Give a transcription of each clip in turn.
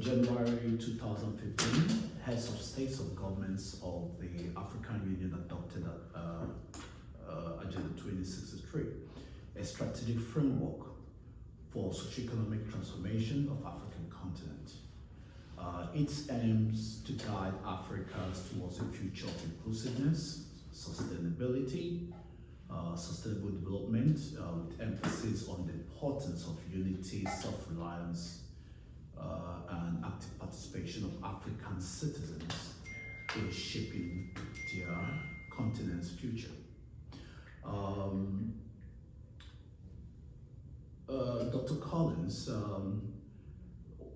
in January 2015, heads of states and governments of the African Union adopted Agenda 2063, a strategic framework for socio-economic transformation of African continent. It aims to guide Africa towards a future of inclusiveness, sustainability, sustainable development, with emphasis on the importance of unity, self-reliance, and active participation of African citizens in shaping their continent's future. Dr. Collins,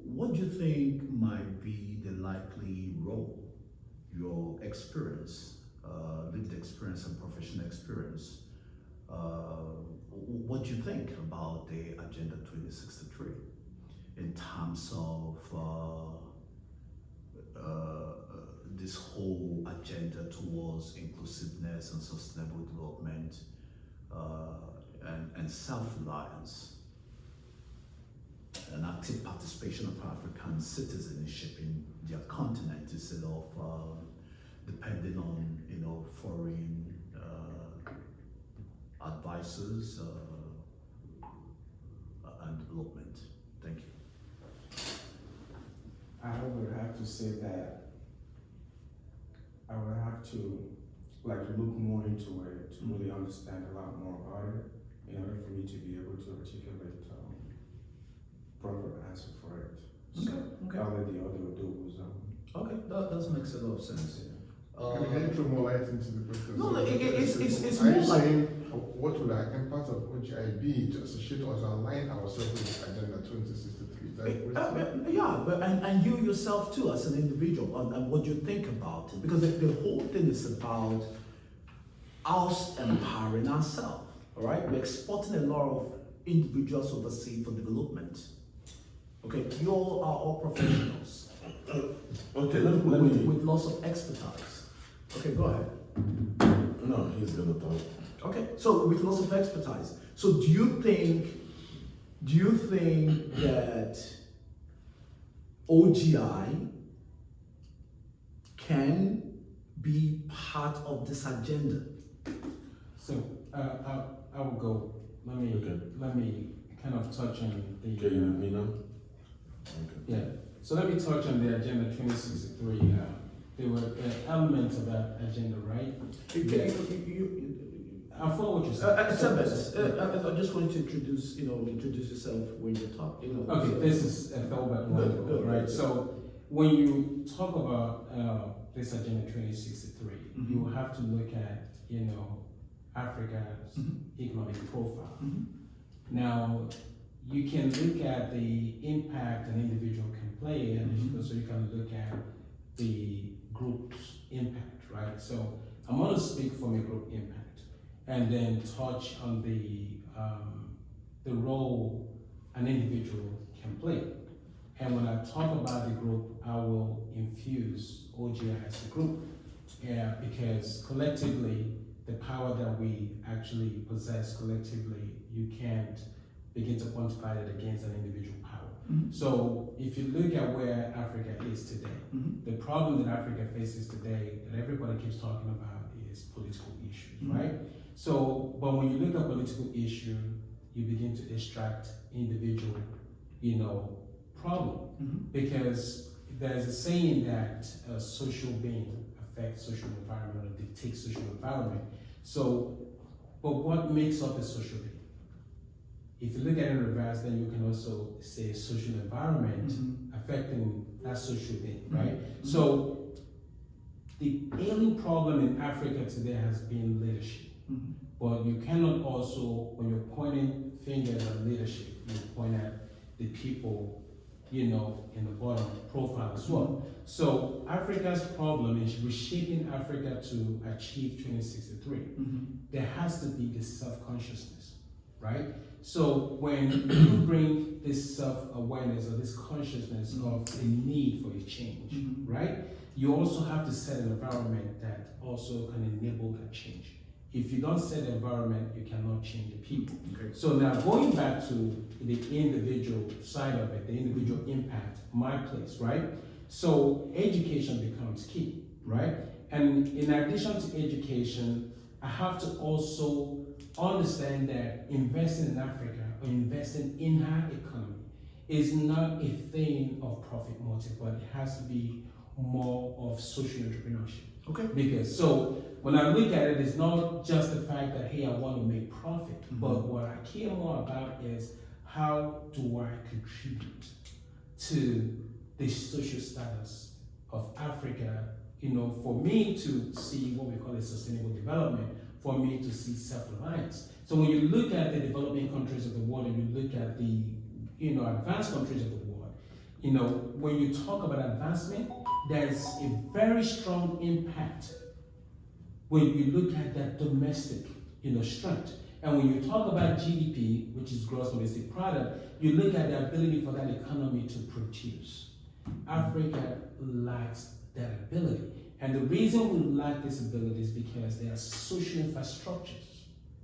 what do you think might be the likely role, your experience, lived experience and professional experience, what do you think about the Agenda 2063 in terms of this whole agenda towards inclusiveness and sustainable development and self-reliance and active participation of African citizens in shaping their continent instead of depending on foreign advisors and development. Thank you. I would have to say that I would have to look more into it to really understand a lot more about it in order for me to be able to articulate proper answer for it. So Okay. I'll let the other do was Okay, that does make a lot of sense. Can you throw more light into the question? No, it's Are more you like saying what would our impact of OGI be to associate or to align ourselves with Agenda 2063? Is that a question? yeah, but and you yourself too as an individual and what you think about it, because the whole thing is about us empowering ourselves. All right, we're exporting a lot of individuals overseas for development. Okay, you all are all professionals. Okay, let me. With lots of expertise. Okay, go ahead. No, he's gonna talk. Okay, so with lots of expertise. So do you think that OGI can be part of this agenda? So I will go. Let me kind of touch on the. Okay, you with me now? Okay. Yeah. So let me touch on the Agenda 2063. There were elements of that agenda, right? I follow what you said. I just want you to introduce yourself when you talk. Okay, this is a throwback one, right? So when you talk about this Agenda 2063, you have to look at Africa's economic profile. Now, you can look at the impact an individual can play, and also you can look at the group's impact, right? So I'm going to speak from a group impact, and then touch on the role an individual can play. And when I talk about the group, I will infuse OGI as a group, because collectively, the power that we actually possess collectively, you can't begin to quantify it against an individual power. So if you look at where Africa is today, the problem that Africa faces today that everybody keeps talking about is political issues, right? So, but when you look at political issue, you begin to extract individual, problem, because there's a saying that a social being affects social environment or dictates social environment. So, but what makes up a social being? If you look at it in reverse, then you can also say social environment affecting that social being, right? So the ailing problem in Africa today has been leadership. But you cannot also, when you're pointing fingers at leadership, you point at the people, in the bottom profile as well. So Africa's problem is reshaping Africa to achieve 2063. There has to be this self-consciousness, right? So when you bring this self-awareness or this consciousness of the need for a change, right? You also have to set an environment that also can enable that change. If you don't set the environment, you cannot change the people. Okay. So now going back to the individual side of it, the individual impact, my place, right? So education becomes key, right? And in addition to education, I have to also understand that investing in Africa or investing in our economy is not a thing of profit motive, but it has to be more of social entrepreneurship. Okay. Because so when I look at it, it's not just the fact that hey, I want to make profit, Mhm. but what I care more about is how do I contribute to the social status of Africa, for me to see what we call a sustainable development, for me to see self-reliance. So when you look at the developing countries of the world and you look at the advanced countries of the world, when you talk about advancement, there's a very strong impact when you look at that domestic strength. And when you talk about GDP, which is gross domestic product, you look at the ability for that economy to produce. Africa lacks that ability. And the reason we lack this ability is because there are social infrastructures,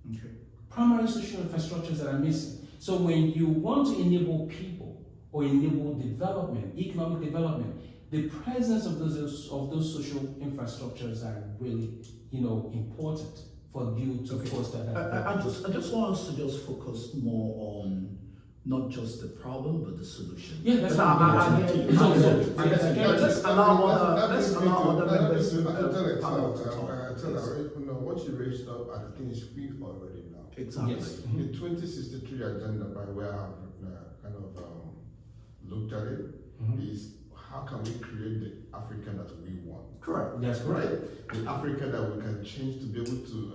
Okay. primary social infrastructures that are missing. So when you want to enable people or enable development, economic development, the presence of those social infrastructures are really, important for you to foster that. I just want us to just focus more on not just the problem but the solution. Yeah, that's But what I I'm hear doing. you. So- Let's allow other members to I'll tell it talk. what you raised up are the things we already know. Exactly. Yes. The 2063 agenda, by where I kind of looked at it, Mhm. is how can we create the Africa that we want? Correct. That's correct. The Africa that we can change to be able to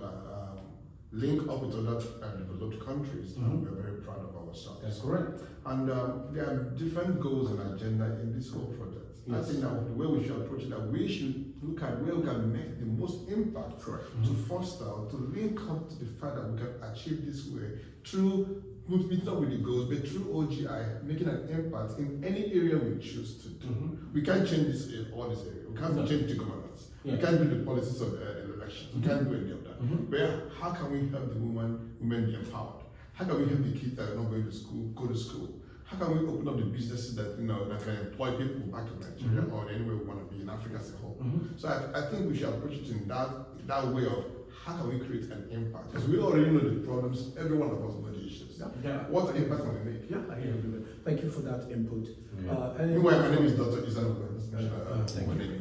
link up with other developed countries, and we're very proud of ourselves. That's correct. And there are different goals and agenda in this whole project. I Yes. think that the way we should approach it, that we should look at where we can make the most impact Correct. to foster, to link up to the fact that we can achieve this way through meeting up with the goals, but through OGI, making an impact in any area we choose to do. Mhm. We can't change all this area. We can't No. change the governance. Yeah. We can't do the policies of elections. We can't do any of that. Mhm. But yeah, how can we help the women be empowered? How can we help the kids that are not going to school go to school? How can we open up the businesses that that can employ people back in Nigeria or anywhere we want to be in Africa as a whole? Mhm. So I think we should approach it in that way of how can we create an impact? Because we already know the problems. Every one of us know the issues. Yeah. Yeah. What impact can we make? Yeah, I hear you. Thank you for that input. Yeah. Meanwhile, my name is Dr. Isan.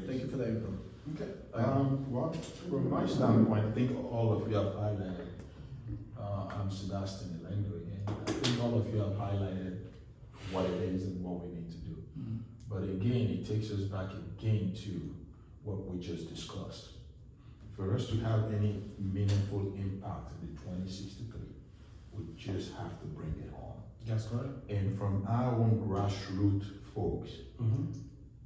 Thank you for that input. Okay. Well, from my standpoint, I think all of you have highlighted, I'm Sebastian Elendo again. I think all of you have highlighted what it is and what we need to do. But again, it takes us back again to what we just discussed. For us to have any meaningful impact in the 2063, we just have to bring it home. That's correct. And from our own grassroots folks, Mhm.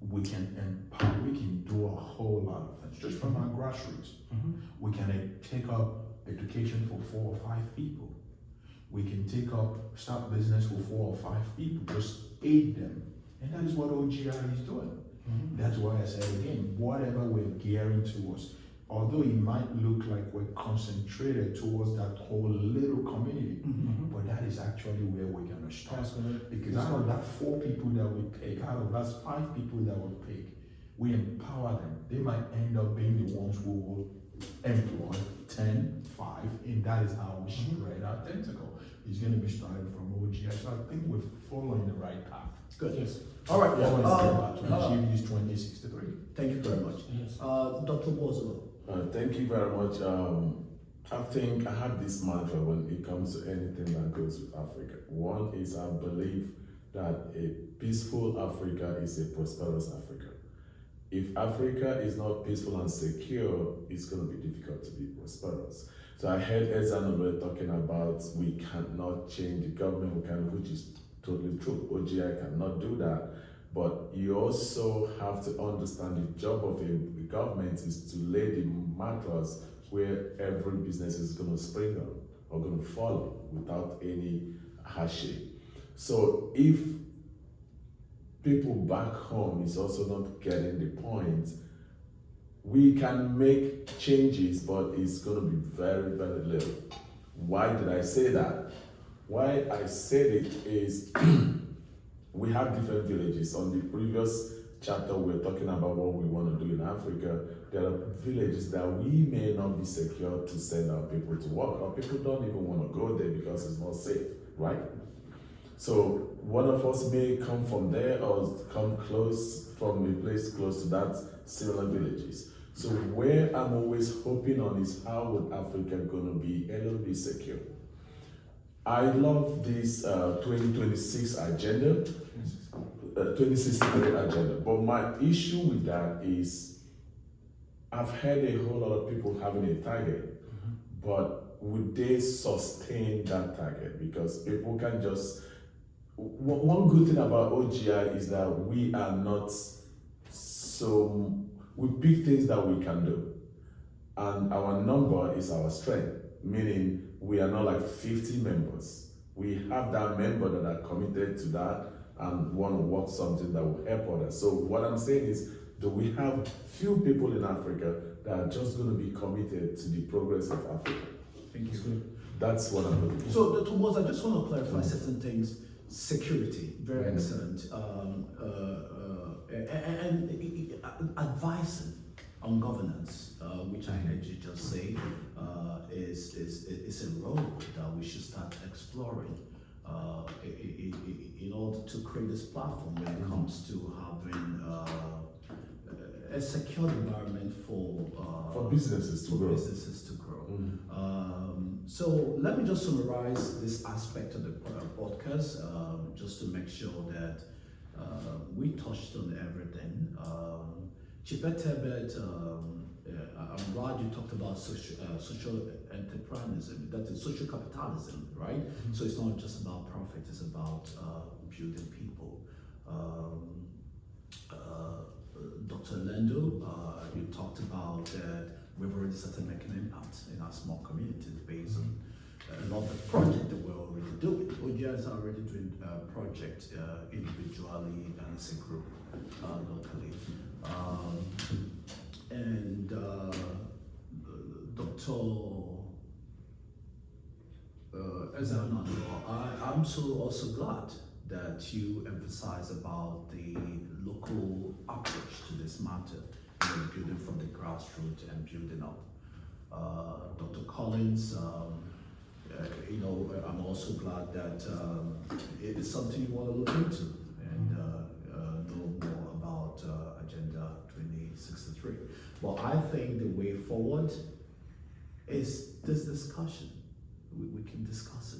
we can empower, we can do a whole lot of things just from our grassroots. Mhm. We can take up education for 4 or 5 people. We can take up, start business for 4 or 5 people, just aid them. And that is what OGI is doing. Mhm. That's why I said again, whatever we're gearing towards, although it might look like we're concentrated towards that whole little community, Mhm. but that is actually where we're gonna start. That's correct. Because out of that 4 people that we pick, out of that 5 people that we pick, we empower them. They might end up being the ones who will employ 10, 5, and that is how we spread our tentacle. It's going to be started from OGI. So I think we're following the right path. Good. Yes. All right. Following the right path to Uh, achieve this 2063. Thank you very much. Yes. Dr. Bozolo. Thank you very much. I think I have this mantra when it comes to anything that goes with Africa. One is I believe that a peaceful Africa is a prosperous Africa. If Africa is not peaceful and secure, it's going to be difficult to be prosperous. So I heard Ezanolo talking about we cannot change the government, which is totally true. OGI cannot do that. But you also have to understand the job of a government is to lay the mattress where every business is going to spring up or going to follow without any hardship. So if people back home is also not getting the point, We can make changes, but it's going to be very, very little. Why did I say that? Why I said it is we have different villages. On the previous chapter, we were talking about what we want to do in Africa. There are villages that we may not be secure to send our people to work, or people don't even want to go there because it's not safe, right? So one of us may come from there or come close from a place close to that similar villages. So where I'm always hoping on is how would Africa gonna be a little bit secure? I love this 2026 agenda, 2063 agenda, but my issue with that is I've heard a whole lot of people having a target, but would they sustain that target? Because people can just, one good thing about OGI is that we are not so, we pick things that we can do. And our number is our strength, meaning we are not like 50 members. We have that member that are committed to that and want to work something that will help others. So what I'm saying is, do we have few people in Africa that are just going to be committed to the progress of Africa? Thank you. That's what I'm looking for. So, Tomas, I just want to clarify certain things. Security, very excellent. And advising on governance, which I heard you just say, is a road that we should start exploring in order to create this platform when it comes to having a secure environment for businesses to grow. So let me just summarize this aspect of the podcast, just to make sure that we touched on everything. Chief Tebet, I'm glad you talked about social entrepreneurism, that is social capitalism, right? So it's not just about profit, it's about building people. Dr. Lendo, you talked about that we've already started making an impact in our small communities based on a lot of the project that we're already doing. OGI is already doing a project individually and as a group locally. I'm so also glad that you emphasize about the local approach to this matter, building from the grassroots and building up. Dr. Collins, I'm also glad that it is something you want to look into and know more about Agenda 2063. Well, I think the way forward is this discussion. We can discuss it.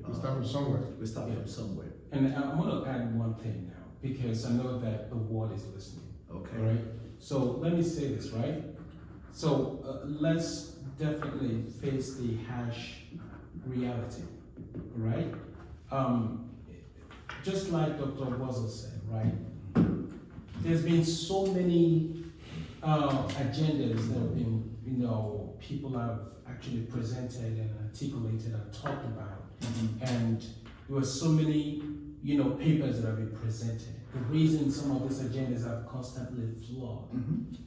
We start from somewhere. We start from somewhere. And I'm going to add one thing now, because I know that the world is listening. Okay. All right. So let me say this, right? So let's definitely face the harsh reality, right? Just like Dr. Wazzle said, right? There's been so many agendas that have been, people have actually presented and articulated and talked about. And there were so many, papers that have been presented. The reason some of these agendas are constantly flawed,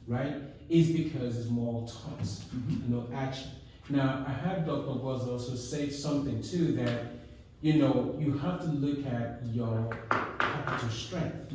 right, is because it's more talks, no action. Now, I heard Dr. Buzz also say something too, that, you have to look at your capital strength,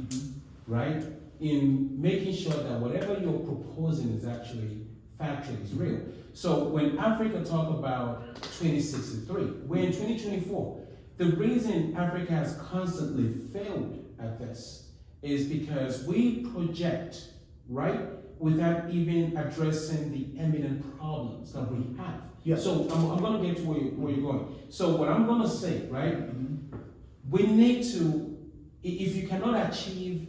right, in making sure that whatever you're proposing is actually factually is real. So when Africa talk about 2063, we're in 2024. The reason Africa has constantly failed at this is because we project, right, without even addressing the eminent problems that we have. Yeah. So I'm going to get to where you're going. So what I'm going to say, right, we need to, if you cannot achieve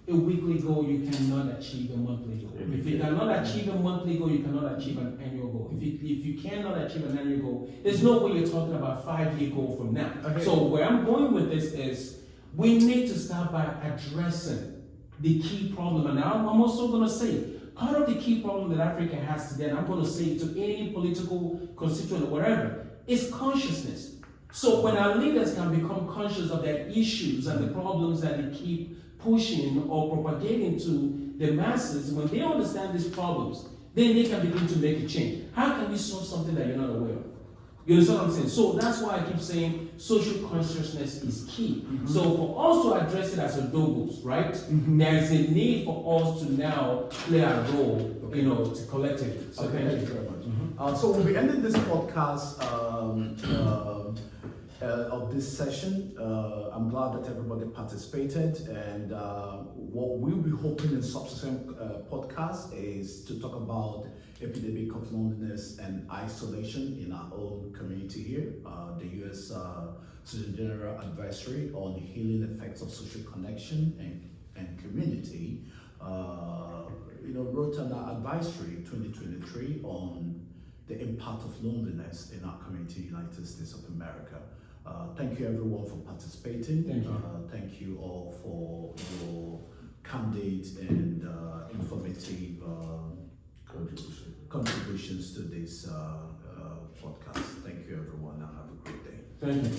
a weekly goal, you cannot achieve a monthly goal. If you cannot achieve a monthly goal, you cannot achieve an annual goal. If you cannot achieve an annual goal, there's no way you're talking about 5-year goal from now. Okay. So where I'm going with this is, we need to start by addressing the key problem. And I'm also going to say, part of the key problem that Africa has today, and I'm going to say to any political constituent or whatever, is consciousness. So when our leaders can become conscious of their issues and the problems that they keep pushing or propagating to the masses, when they understand these problems, then they can begin to make a change. How can you solve something that you're not aware of? You understand what I'm saying? So that's why I keep saying social consciousness is key. So for us to address it as adults, right? There is a need for us to now play a role, to collectively. So Okay, thank you. very much. So we'll be ending this podcast of this session. I'm glad that everybody participated, and what we'll be hoping in subsequent podcasts is to talk about epidemic of loneliness and isolation in our own community here. The U.S. Surgeon General Advisory on Healing Effects of Social Connection and Community, wrote an advisory 2023 on the impact of loneliness in our community, United States of America. Thank you everyone for participating. Thank you. Thank you all for your candid and informative contributions to this podcast. Thank you everyone and have a great day. Thank you.